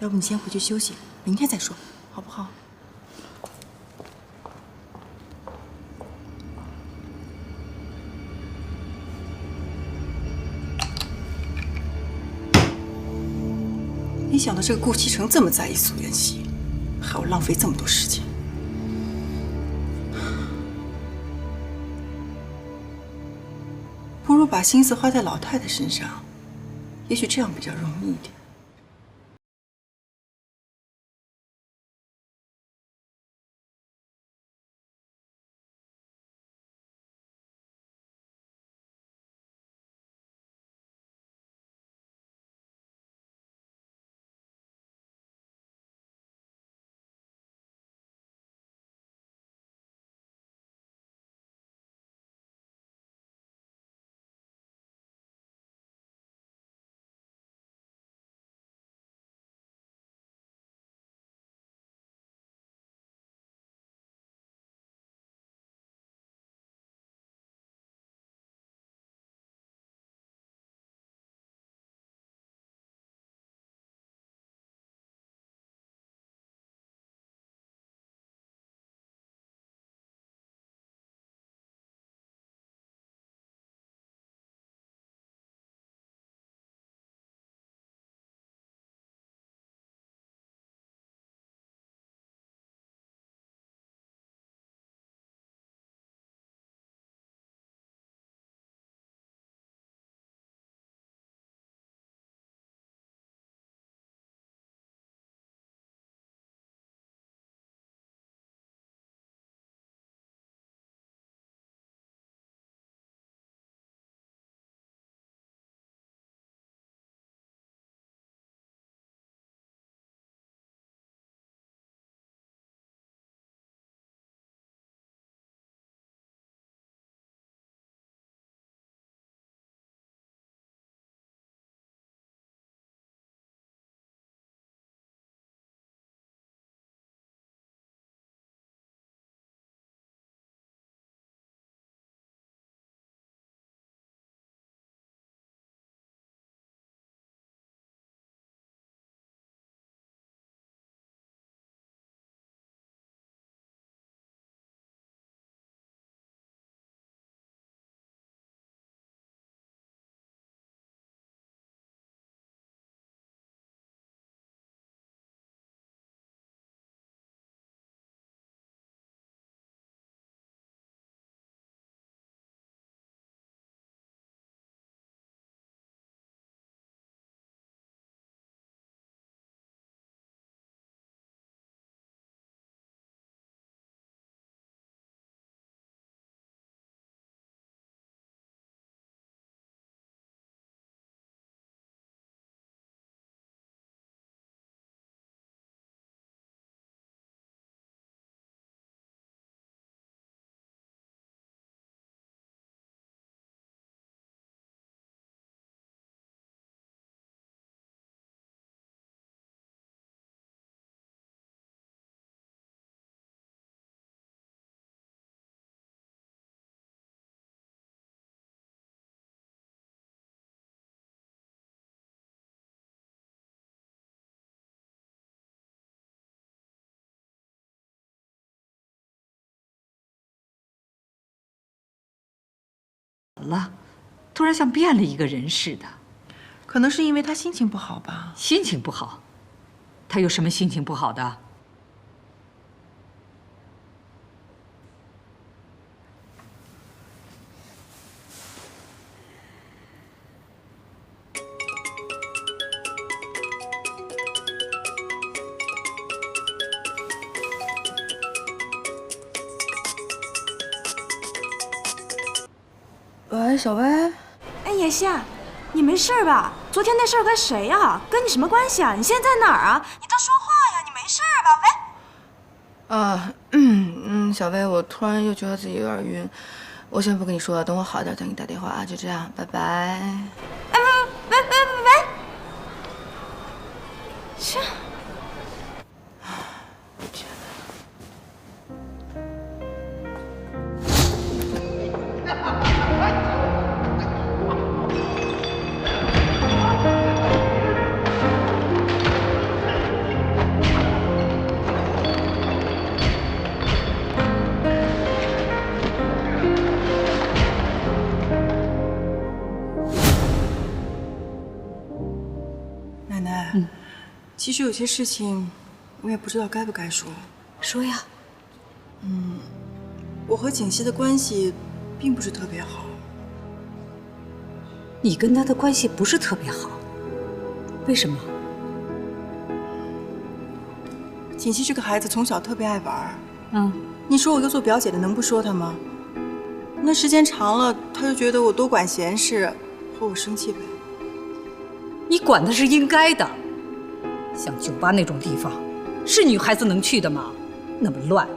要不你先回去休息，明天再说，好不好？没想到这个顾西城这么在意苏妍希，还要浪费这么多时间。不如把心思花在老太太身上，也许这样比较容易一点。了，突然像变了一个人似的。可能是因为他心情不好吧。心情不好？他有什么心情不好的？喂，小薇。哎，妍希啊，你没事吧？昨天那事儿跟谁呀？跟你什么关系啊？你现在在哪儿啊？你倒说话呀！你没事吧？喂。小薇，我突然又觉得自己有点晕，我先不跟你说了，等我好点再给你打电话啊。就这样，拜拜。哎，喂！切。奶，其实有些事情我也不知道该不该说。说呀。我和景熙的关系并不是特别好。你跟他的关系不是特别好，为什么？景熙这个孩子从小特别爱玩。你说我一个做表姐的能不说他吗？那时间长了，他就觉得我多管闲事，和我生气呗。你管他是应该的。像酒吧那种地方，是女孩子能去的吗？那么乱。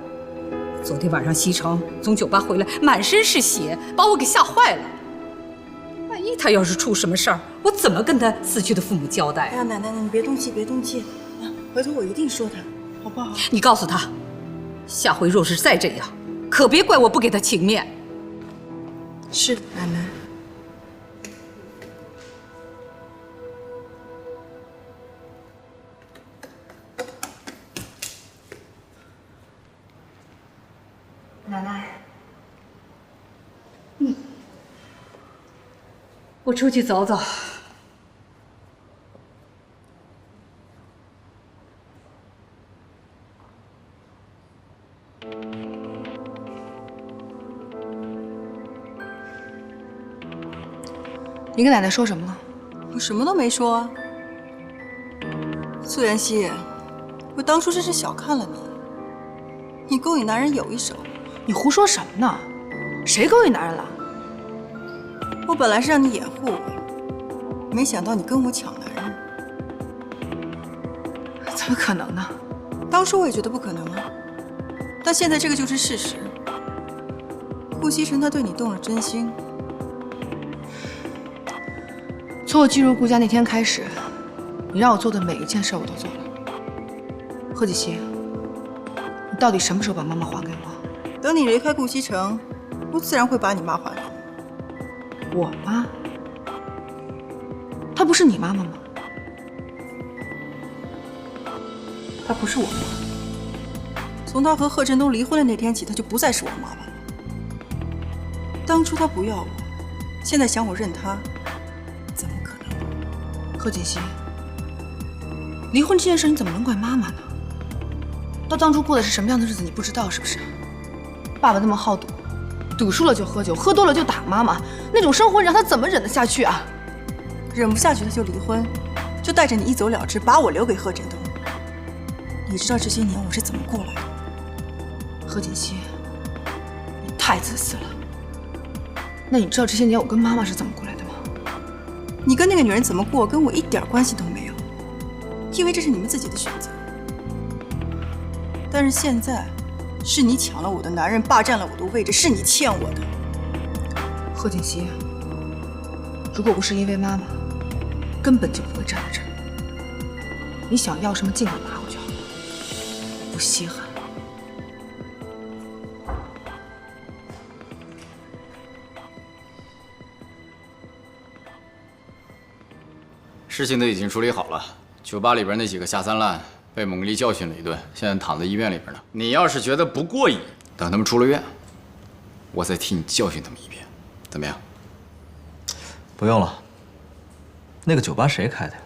昨天晚上西城从酒吧回来，满身是血，把我给吓坏了。万一他要是出什么事儿，我怎么跟他死去的父母交代？哎呀，奶奶，你别动气，别动气，回头我一定说他，好不好？你告诉他，下回若是再这样，可别怪我不给他情面。是，奶奶。奶奶。我出去走走。你跟奶奶说什么了？我什么都没说啊。苏妍希，我当初真是小看了你。你勾引男人有一手。你胡说什么呢？谁勾引男人了？我本来是让你掩护我，没想到你跟我抢男人。怎么可能呢？当初我也觉得不可能啊，但现在这个就是事实。顾西城他对你动了真心。从我进入顾家那天开始，你让我做的每一件事我都做了。贺锦熙，你到底什么时候把妈妈还给我？等你离开顾西城，我自然会把你妈还给你。我妈？她不是你妈妈吗？她不是我妈。从她和贺振东离婚的那天起，她就不再是我妈妈了。当初她不要我，现在想我认她，怎么可能？贺锦熙，离婚这件事你怎么能怪妈妈呢？她当初过的是什么样的日子，你不知道是不是？爸爸那么好赌，赌输了就喝酒，喝多了就打妈妈，那种生活让她怎么忍得下去啊？忍不下去她就离婚，就带着你一走了之，把我留给贺振东。你知道这些年我是怎么过来的？贺锦熙，你太自私了。那你知道这些年我跟妈妈是怎么过来的吗？你跟那个女人怎么过，跟我一点关系都没有，因为这是你们自己的选择。但是现在，是你抢了我的男人，霸占了我的位置，是你欠我的。贺锦熙，如果不是因为妈妈，根本就不会站在这儿。你想要什么尽管拿回去好了，不稀罕。事情都已经处理好了，酒吧里边那几个下三滥被猛力教训了一顿，现在躺在医院里边呢。你要是觉得不过瘾，等他们出了院，我再替你教训他们一遍，怎么样？不用了。那个酒吧谁开的呀？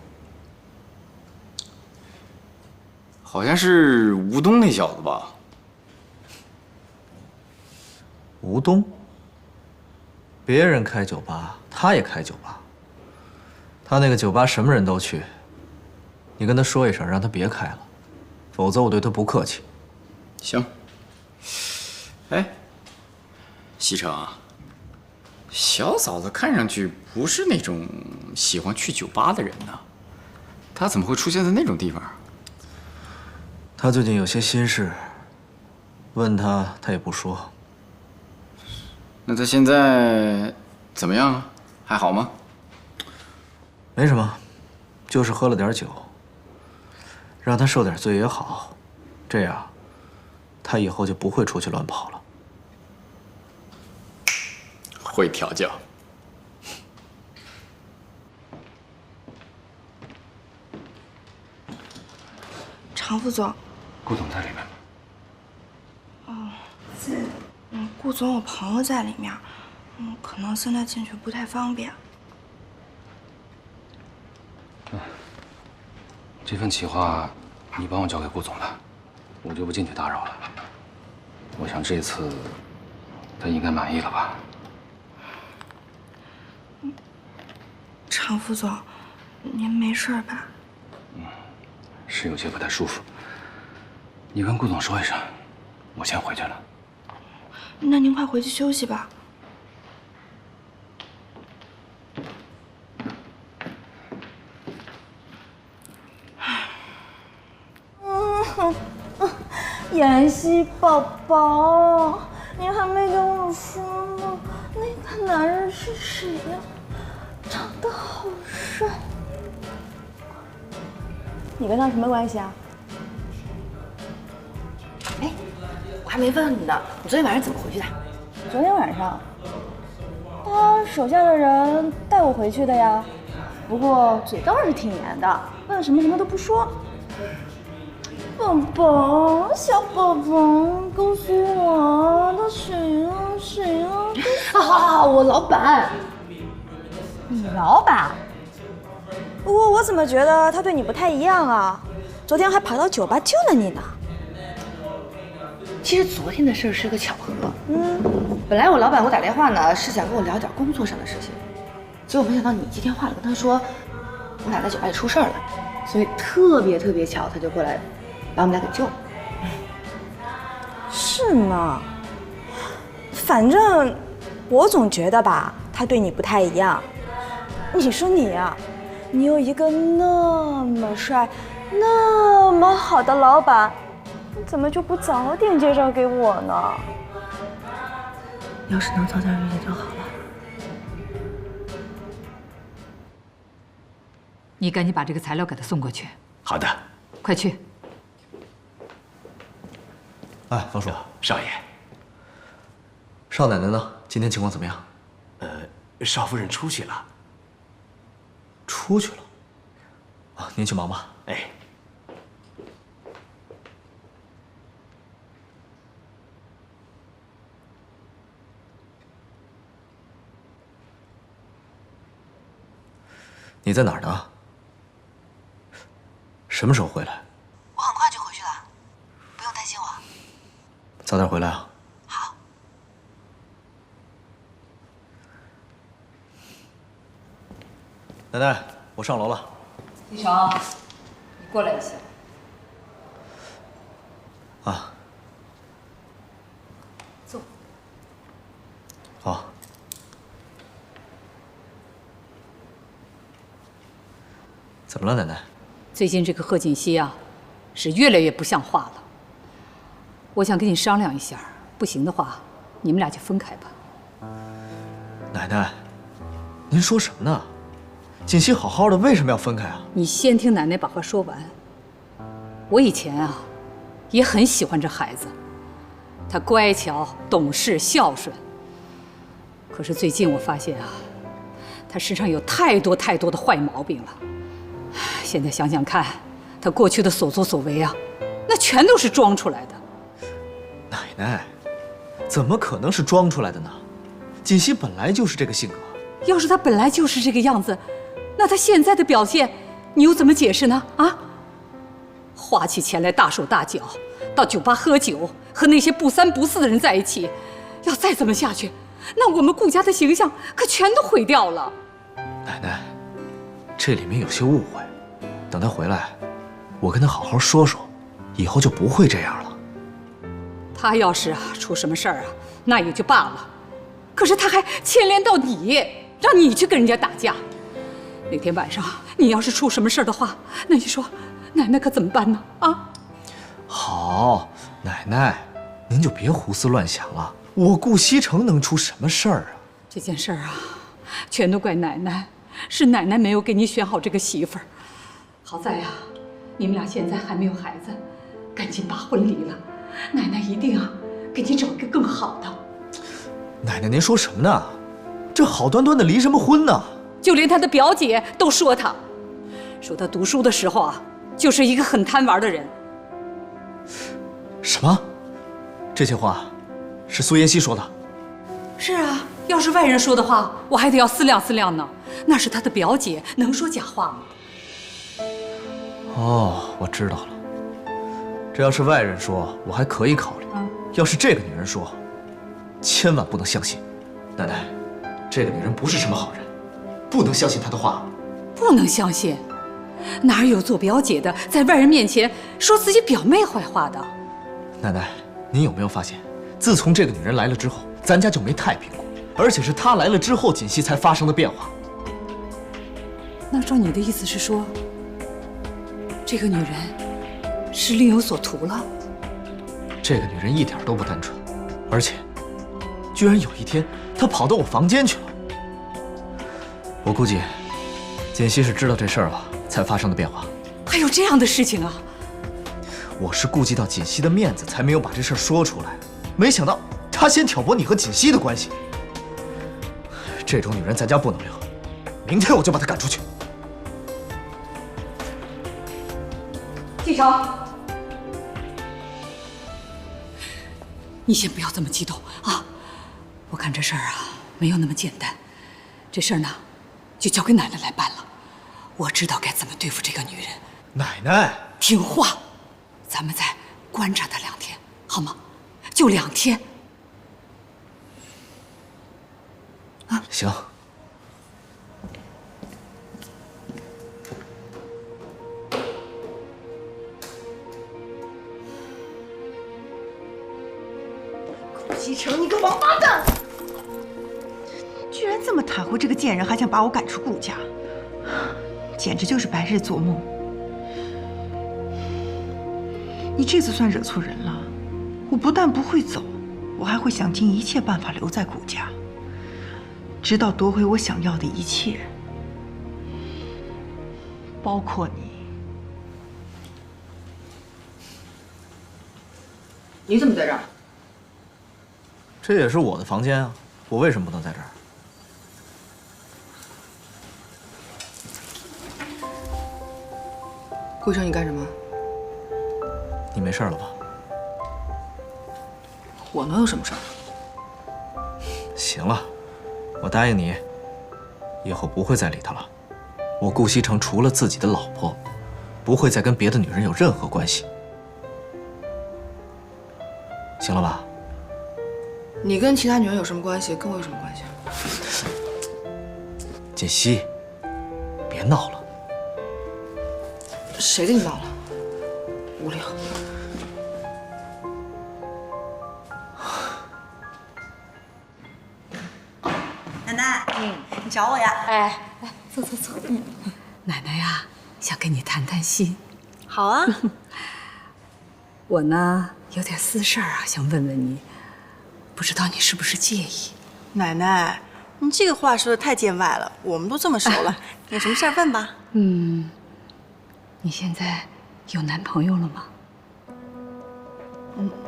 好像是吴东那小子吧？吴东？别人开酒吧，他也开酒吧。他那个酒吧什么人都去，你跟他说一声，让他别开了，否则我对他不客气。行。哎，西城啊，小嫂子看上去不是那种喜欢去酒吧的人呢，她怎么会出现在那种地方？他最近有些心事，问他也不说。那他现在怎么样啊？还好吗？没什么，就是喝了点酒，让他受点罪也好，这样他以后就不会出去乱跑了。会调教。常副总，顾总在里面吗？顾总有朋友在里面，可能现在进去不太方便。这份企划你帮我交给顾总了，我就不进去打扰了。我想这次他应该满意了吧？常副总，您没事吧？是有些不太舒服。你跟顾总说一声，我先回去了。那您快回去休息吧。妍希宝宝，你还没跟我说呢，那个男人是谁呀？长得好帅。你跟他什么关系啊？哎，我还没问你呢，你昨天晚上怎么回去的？昨天晚上，他手下的人带我回去的呀。不过嘴倒是挺严的，问什么都不说。宝宝，小宝宝，告诉我他谁啊？谁啊？好，我老板。你老板？不过我怎么觉得他对你不太一样啊？昨天还跑到酒吧救了你呢。其实昨天的事是个巧合。本来我老板给我打电话呢，是想跟我聊点工作上的事情，结果没想到你接电话了，跟他说我俩在酒吧里出事儿了，所以特别巧，他就过来把我们俩给救了。是吗？反正我总觉得吧，他对你不太一样。你说你呀，你有一个那么帅、那么好的老板，你怎么就不早点介绍给我呢？要是能早点遇见就好了。你赶紧把这个材料给他送过去。好的，快去。哎，方叔，少爷，少奶奶呢？今天情况怎么样？少夫人出去了。出去了。啊，您去忙吧。哎，你在哪儿呢？什么时候回来？我很快就回去了，不用担心我。早点回来啊。好。奶奶，我上楼了。李成，你过来一下。啊。坐。好。怎么了，奶奶？最近这个贺锦熙啊，是越来越不像话了。我想跟你商量一下，不行的话，你们俩就分开吧。奶奶，您说什么呢？锦溪好好的，为什么要分开啊？你先听奶奶把话说完。我以前啊，也很喜欢这孩子，他乖巧、懂事、孝顺。可是最近我发现啊，他身上有太多的坏毛病了。现在想想看，他过去的所作所为啊，那全都是装出来的。奶奶，怎么可能是装出来的呢？锦溪本来就是这个性格。要是他本来就是这个样子，那他现在的表现，你又怎么解释呢？啊，花起钱来大手大脚，到酒吧喝酒，和那些不三不四的人在一起，要再这么下去，那我们顾家的形象可全都毁掉了。奶奶，这里面有些误会，等他回来，我跟他好好说说，以后就不会这样了。他要是出什么事儿啊，那也就罢了，可是他还牵连到你，让你去跟人家打架。那天晚上你要是出什么事儿的话，那你说奶奶可怎么办呢？啊！好，奶奶，您就别胡思乱想了。我顾西城能出什么事儿啊？这件事儿啊，全都怪奶奶，是奶奶没有给你选好这个媳妇儿。好在呀，你们俩现在还没有孩子，赶紧把婚离了。奶奶一定啊，给你找一个更好的。奶奶，您说什么呢？这好端端的离什么婚呢？就连他的表姐都说他读书的时候啊，就是一个很贪玩的人。什么？这些话是苏妍希说的？是啊，要是外人说的话，我还得要思量思量呢。那是他的表姐，能说假话吗？哦，我知道了。这要是外人说，我还可以考虑；要是这个女人说，千万不能相信。奶奶，这个女人不是什么好人，不能相信她的话。不能相信，哪有做表姐的在外人面前说自己表妹坏话的？奶奶，您有没有发现，自从这个女人来了之后，咱家就没太平过，而且是她来了之后，锦溪才发生的变化。那照你的意思是说，这个女人是另有所图了？这个女人一点都不单纯，而且，居然有一天她跑到我房间去了。我估计，锦溪是知道这事儿了，才发生的变化。还有这样的事情啊？我是顾及到锦溪的面子，才没有把这事儿说出来。没想到她先挑拨你和锦溪的关系。这种女人咱家不能留，明天我就把她赶出去。季成，你先不要这么激动啊！我看这事儿啊，没有那么简单。这事儿呢，就交给奶奶来办了。我知道该怎么对付这个女人。奶奶，听话，咱们再观察她2天，好吗？就2天。啊，行。西城，你个王八蛋！居然这么袒护这个贱人，还想把我赶出顾家，简直就是白日做梦。你这次算惹错人了，我不但不会走，我还会想尽一切办法留在顾家，直到夺回我想要的一切，包括你。你怎么在这儿？这也是我的房间啊，我为什么不能在这儿？顾城，你干什么？你没事了吧？我能有什么事儿？行了，我答应你，以后不会再理他了。我顾西城除了自己的老婆，不会再跟别的女人有任何关系。行了吧？你跟其他女人有什么关系？跟我有什么关系？锦溪，别闹了。谁跟你闹了？无聊。奶奶，你找我呀？哎，来，坐。奶奶呀，想跟你谈谈心。好啊。我呢，有点私事儿啊，想问问你，不知道你是不是介意？奶奶，你这个话说的太见外了，我们都这么熟了，有什么事儿问吧。你现在有男朋友了吗？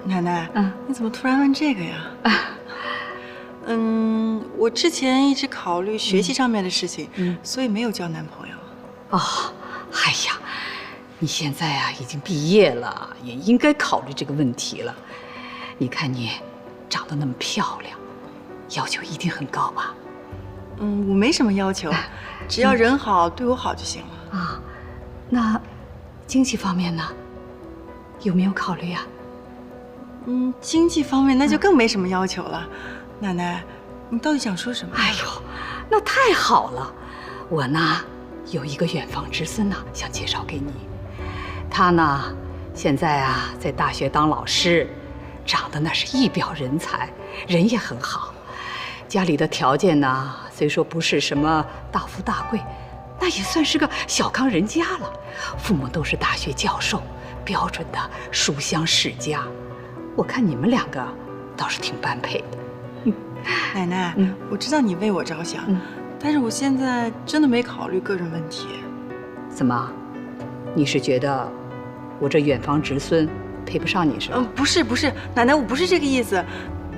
奶奶，你怎么突然问这个呀？我之前一直考虑学习上面的事情，所以没有交男朋友。哦，哎呀，你现在啊已经毕业了，也应该考虑这个问题了。你看你长得那么漂亮，要求一定很高吧？我没什么要求，只要人好，对我好就行了。啊，那经济方面呢？有没有考虑呀？经济方面那就更没什么要求了。奶奶，你到底想说什么？哎呦，那太好了！我呢有一个远房侄孙呢，想介绍给你。他呢现在啊在大学当老师，长得那是一表人才，人也很好。家里的条件呢，虽说不是什么大富大贵，那也算是个小康人家了。父母都是大学教授，标准的书香世家。我看你们2个倒是挺般配的。奶奶，我知道你为我着想，但是我现在真的没考虑个人问题。怎么？你是觉得我这远房侄孙配不上你是吧？不是，奶奶，我不是这个意思。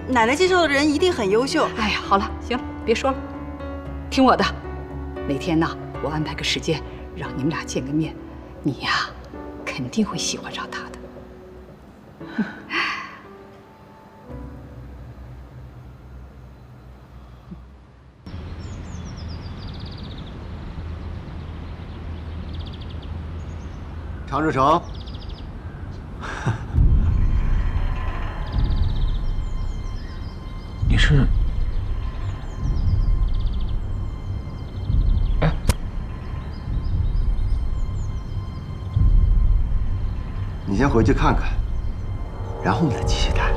奶奶介绍的人一定很优秀。哎呀，好了，行了，别说了，听我的。哪天呢，我安排个时间让你们俩见个面，你呀，肯定会喜欢上他的。常志成，你是？哎，你先回去看看，然后你再继续谈。